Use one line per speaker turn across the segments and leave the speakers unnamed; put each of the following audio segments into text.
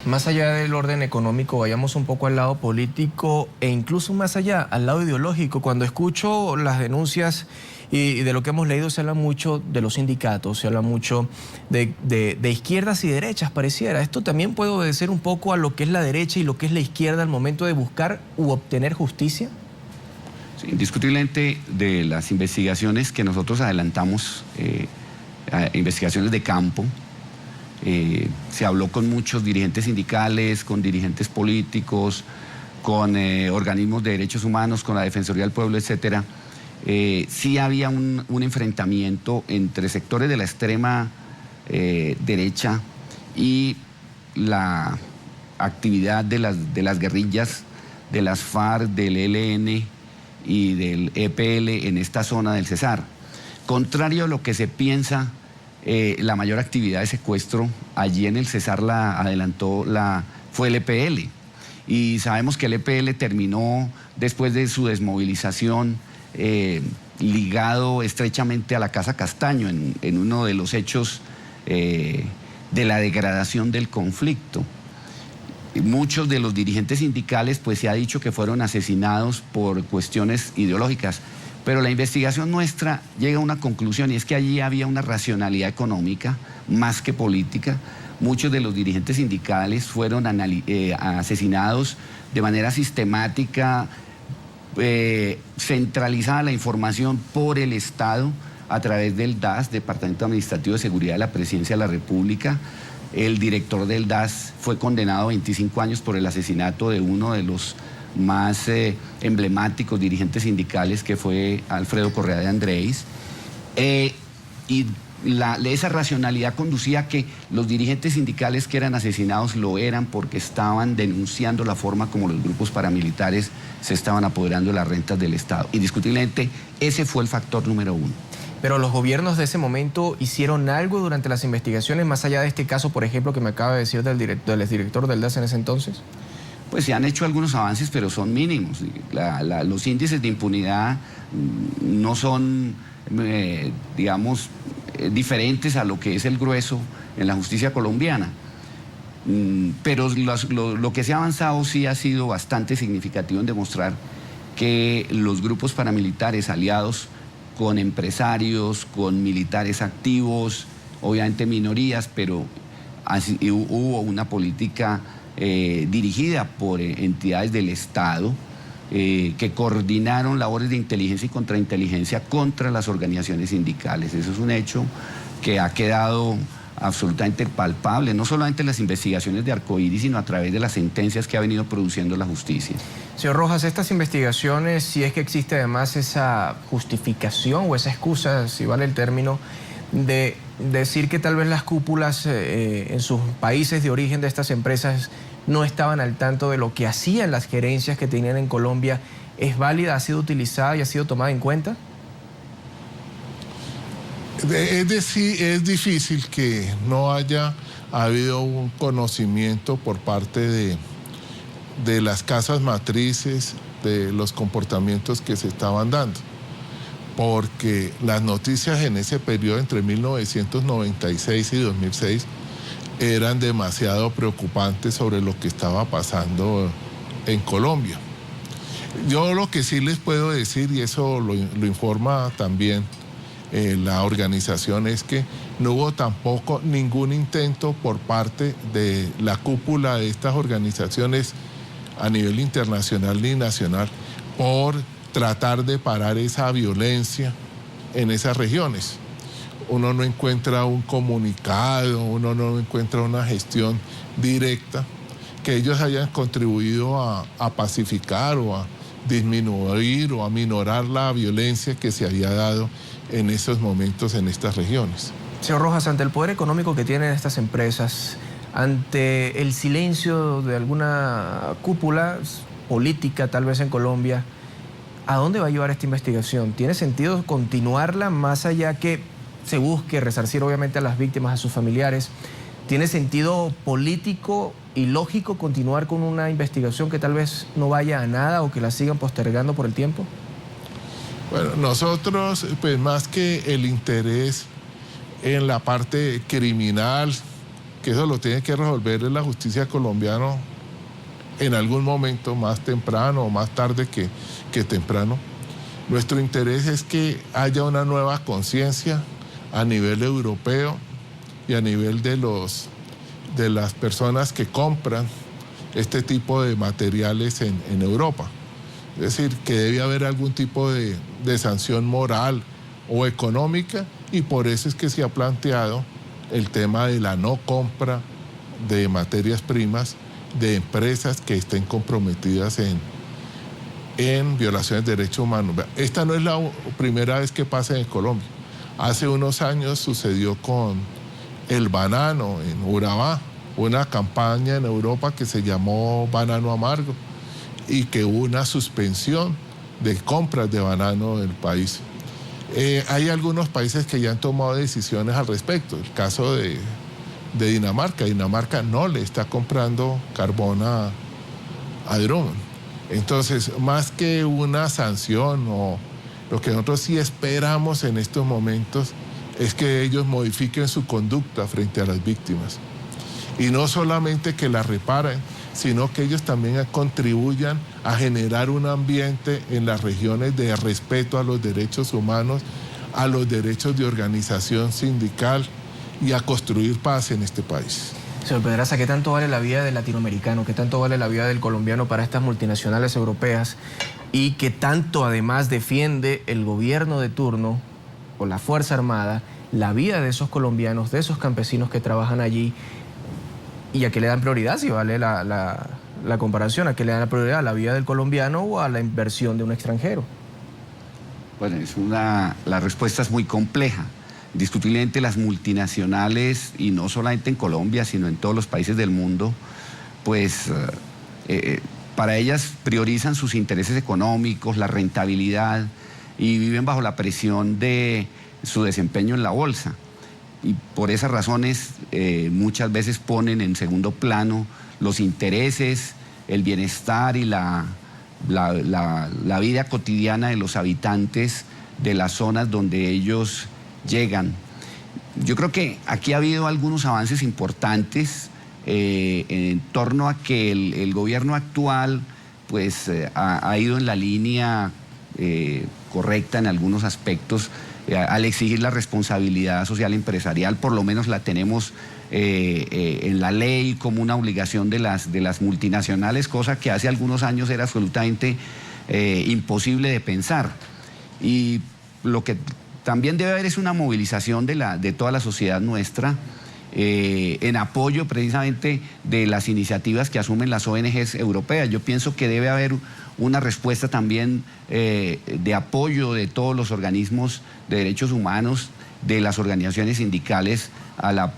Más allá del orden económico, vayamos un poco al lado político e incluso más allá, al lado ideológico. Cuando escucho las denuncias y de lo que hemos leído, se habla mucho de los sindicatos, se habla mucho de izquierdas y derechas, pareciera. ¿Esto también puede obedecer un poco a lo que es la derecha y lo que es la izquierda al momento de buscar u obtener justicia?
Sí, indiscutiblemente, de las investigaciones que nosotros adelantamos, investigaciones de campo, se habló con muchos dirigentes sindicales, con dirigentes políticos, con organismos de derechos humanos, con la Defensoría del Pueblo, etcétera. Sí había un enfrentamiento entre sectores de la extrema derecha y la actividad de las guerrillas, de las FARC, del ELN y del EPL en esta zona del Cesar. Contrario a lo que se piensa, la mayor actividad de secuestro allí en el Cesar fue el EPL. Y sabemos que el EPL terminó, después de su desmovilización, ligado estrechamente a la Casa Castaño en uno de los hechos de la degradación del conflicto. Muchos de los dirigentes sindicales, pues se ha dicho que fueron asesinados por cuestiones ideológicas. Pero la investigación nuestra llega a una conclusión, y es que allí había una racionalidad económica más que política. Muchos de los dirigentes sindicales fueron asesinados de manera sistemática, centralizada la información por el Estado a través del DAS, Departamento Administrativo de Seguridad de la Presidencia de la República. El director del DAS fue condenado a 25 años por el asesinato de uno de los más emblemáticos dirigentes sindicales, que fue Alfredo Correa de Andrés, y esa racionalidad conducía a que los dirigentes sindicales que eran asesinados lo eran porque estaban denunciando la forma como los grupos paramilitares se estaban apoderando de las rentas del Estado. Indiscutiblemente, ese fue el factor número uno.
Pero los gobiernos de ese momento hicieron algo durante las investigaciones, más allá de este caso, por ejemplo, que me acaba de decir del exdirector del DAS en ese entonces.
Pues se han hecho algunos avances, pero son mínimos. Los índices de impunidad no son, digamos, diferentes a lo que es el grueso en la justicia colombiana. Pero lo que se ha avanzado sí ha sido bastante significativo en demostrar que los grupos paramilitares aliados con empresarios, con militares activos, obviamente minorías, pero hubo una política dirigida por entidades del Estado que coordinaron labores de inteligencia y contrainteligencia contra las organizaciones sindicales. Eso es un hecho que ha quedado absolutamente palpable, no solamente en las investigaciones de Arcoíris, sino a través de las sentencias que ha venido produciendo la justicia.
Señor Rojas, estas investigaciones, si es que existe además esa justificación o esa excusa, si vale el término, de decir que tal vez las cúpulas en sus países de origen de estas empresas no estaban al tanto de lo que hacían las gerencias que tenían en Colombia, ¿es válida, ha sido utilizada y ha sido tomada en cuenta?
Es decir, es difícil que no haya habido un conocimiento por parte de las casas matrices de los comportamientos que se estaban dando, porque las noticias en ese periodo entre 1996 y 2006 eran demasiado preocupantes sobre lo que estaba pasando en Colombia. Yo lo que sí les puedo decir, y eso lo informa también la organización, es que no hubo tampoco ningún intento por parte de la cúpula de estas organizaciones a nivel internacional ni nacional por tratar de parar esa violencia en esas regiones. Uno no encuentra un comunicado, uno no encuentra una gestión directa que ellos hayan contribuido a pacificar o a disminuir o a minorar la violencia que se había dado en esos momentos en estas regiones.
Señor Rojas, ante el poder económico que tienen estas empresas, ante el silencio de alguna cúpula política tal vez en Colombia, ¿a dónde va a llevar esta investigación? ¿Tiene sentido continuarla más allá que se busque resarcir obviamente a las víctimas, a sus familiares? ¿Tiene sentido político y lógico continuar con una investigación que tal vez no vaya a nada o que la sigan postergando por el tiempo?
Bueno, nosotros, pues más que el interés en la parte criminal que eso lo tiene que resolver la justicia colombiana en algún momento, más temprano o más tarde que temprano. Nuestro interés es que haya una nueva conciencia a nivel europeo y a nivel de las personas que compran este tipo de materiales en Europa. Es decir, que debe haber algún tipo de sanción moral o económica, y por eso es que se ha planteado el tema de la no compra de materias primas de empresas que estén comprometidas en violaciones de derechos humanos. Esta no es la primera vez que pasa en Colombia. Hace unos años sucedió con el banano en Urabá, una campaña en Europa que se llamó Banano Amargo, y que hubo una suspensión de compras de banano en el país. Hay algunos países que ya han tomado decisiones al respecto. El caso de Dinamarca. Dinamarca no le está comprando carbón a Drummond. Entonces, más que una sanción, o lo que nosotros sí esperamos en estos momentos es que ellos modifiquen su conducta frente a las víctimas. Y no solamente que las reparen, sino que ellos también contribuyan a generar un ambiente en las regiones de respeto a los derechos humanos, a los derechos de organización sindical y a construir paz en este país.
Señor Pedraza, ¿qué tanto vale la vida del latinoamericano? ¿Qué tanto vale la vida del colombiano para estas multinacionales europeas? ¿Y qué tanto además defiende el gobierno de turno o la Fuerza Armada la vida de esos colombianos, de esos campesinos que trabajan allí? ¿Y a qué le dan prioridad, si vale la comparación? ¿A qué le dan la prioridad? ¿A la vida del colombiano o a la inversión de un extranjero?
Bueno, la respuesta es muy compleja. Indiscutiblemente las multinacionales, y no solamente en Colombia, sino en todos los países del mundo, pues para ellas priorizan sus intereses económicos, la rentabilidad, y viven bajo la presión de su desempeño en la bolsa. Y por esas razones muchas veces ponen en segundo plano los intereses, el bienestar y la vida cotidiana de los habitantes de las zonas donde ellos llegan. Yo creo que aquí ha habido algunos avances importantes en torno a que el gobierno actual pues, ha ido en la línea correcta en algunos aspectos. Al exigir la responsabilidad social empresarial, por lo menos la tenemos en la ley como una obligación de las multinacionales, cosa que hace algunos años era absolutamente imposible de pensar. Y lo que también debe haber es una movilización de toda la sociedad nuestra en apoyo precisamente de las iniciativas que asumen las ONGs europeas. Yo pienso que debe haber una respuesta también de apoyo de todos los organismos de derechos humanos, de las organizaciones sindicales al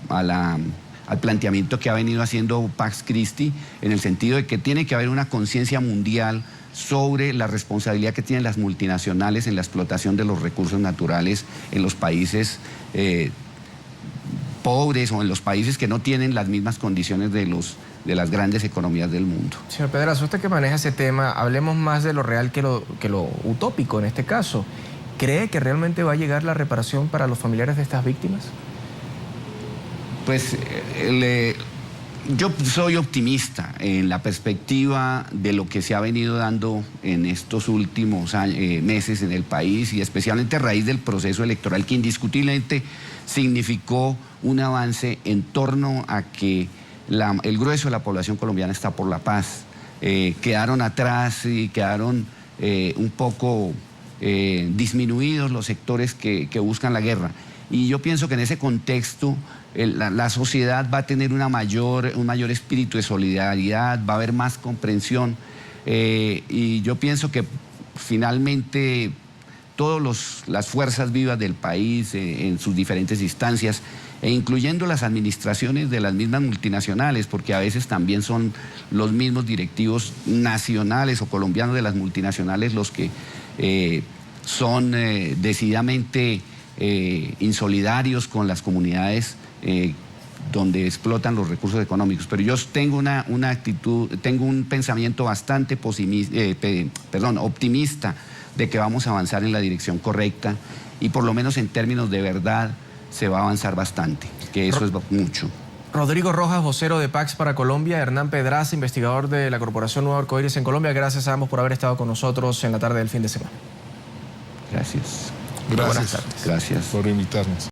planteamiento que ha venido haciendo Pax Christi, en el sentido de que tiene que haber una conciencia mundial sobre la responsabilidad que tienen las multinacionales en la explotación de los recursos naturales en los países pobres o en los países que no tienen las mismas condiciones de las grandes economías del mundo.
Señor Pedraza, usted que maneja ese tema, hablemos más de lo real que lo utópico en este caso. ¿Cree que realmente va a llegar la reparación para los familiares de estas víctimas?
Pues yo soy optimista en la perspectiva de lo que se ha venido dando en estos últimos meses en el país, y especialmente a raíz del proceso electoral, que indiscutiblemente significó un avance en torno a que el grueso de la población colombiana está por la paz. Quedaron atrás y quedaron un poco disminuidos los sectores que buscan la guerra. Y yo pienso que en ese contexto la sociedad va a tener un mayor espíritu de solidaridad, va a haber más comprensión, y yo pienso que finalmente todas las fuerzas vivas del país en sus diferentes instancias, e incluyendo las administraciones de las mismas multinacionales, porque a veces también son los mismos directivos nacionales o colombianos de las multinacionales los que son decididamente insolidarios con las comunidades donde explotan los recursos económicos. Pero yo tengo una actitud, tengo un pensamiento bastante optimista de que vamos a avanzar en la dirección correcta, y por lo menos en términos de verdad se va a avanzar bastante, que eso es mucho.
Rodrigo Rojas, vocero de Pax para Colombia, Hernán Pedraza, investigador de la Corporación Nuevo Arcoíris en Colombia. Gracias a ambos por haber estado con nosotros en la tarde del fin de semana.
Gracias.
Gracias.
Buenas tardes.
Gracias
por invitarnos.